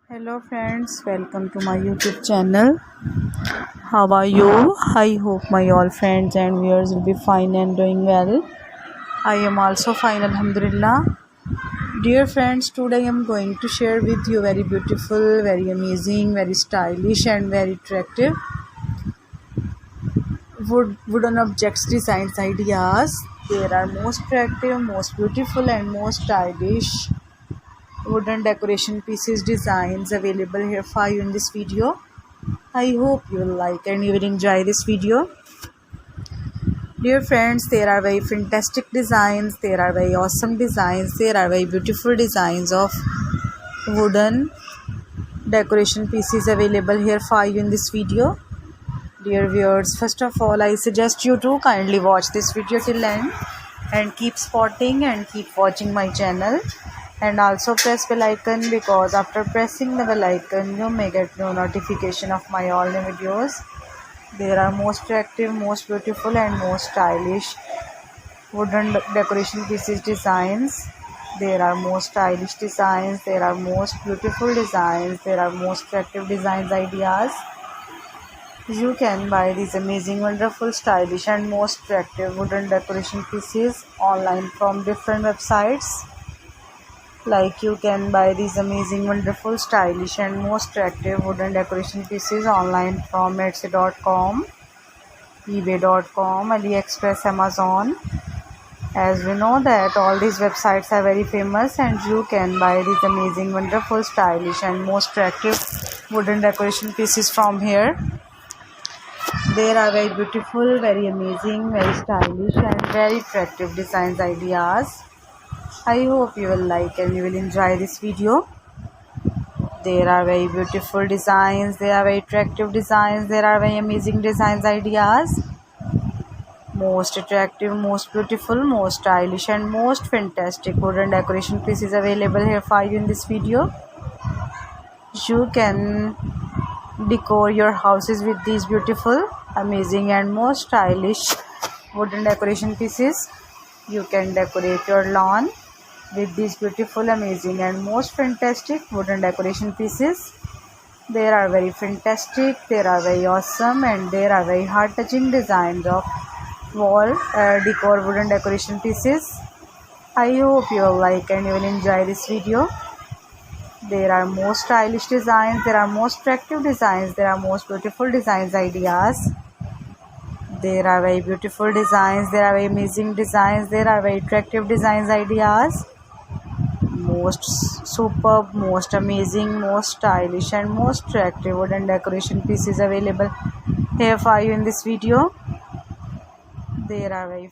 Hello friends, welcome to my YouTube channel. How are you? I hope my all friends and viewers will be fine and doing well. I am also fine, Alhamdulillah. Dear friends, today I am going to share with you very beautiful, very amazing, very stylish and very attractive wooden objects designs ideas. There are most attractive, most beautiful and most stylish wooden decoration pieces designs available here for you in this video. I hope you will like and you will enjoy this video. Dear friends, there are very fantastic designs, there are very awesome designs, there are very beautiful designs of wooden decoration pieces available here for you in this video. Dear viewers, first of all, I suggest you to kindly watch this video till end and keep spotting and keep watching my channel. And also press bell icon, because after pressing the bell icon you may get no notification of my all new videos. There are most attractive, most beautiful and most stylish wooden decoration pieces designs. There are most stylish designs, there are most beautiful designs, there are most attractive designs ideas. You can buy these amazing, wonderful, stylish and most attractive wooden decoration pieces online from different websites. Like you can buy these amazing, wonderful, stylish and most attractive wooden decoration pieces online from Etsy.com, eBay.com, AliExpress, Amazon. As we know that all these websites are very famous, and you can buy these amazing, wonderful, stylish and most attractive wooden decoration pieces from here. There are very beautiful, very amazing, very stylish and very attractive designs ideas. I hope you will like and you will enjoy this video. There are very beautiful designs, there are very attractive designs, there are very amazing designs ideas. Most attractive, most beautiful, most stylish and most fantastic wooden decoration pieces available here for you in this video. You can decor your houses with these beautiful, amazing and most stylish wooden decoration pieces. You can decorate your lawn with these beautiful, amazing and most fantastic wooden decoration pieces. There are very fantastic, there are very awesome and there are very heart-touching designs of wall decor wooden decoration pieces. I hope you will like and you will enjoy this video. There are most stylish designs, there are most attractive designs, there are most beautiful designs ideas. There are very beautiful designs, there are very amazing designs, there are very attractive designs ideas. Most superb, most amazing, most stylish and most attractive wooden decoration pieces available here for you in this video. There are very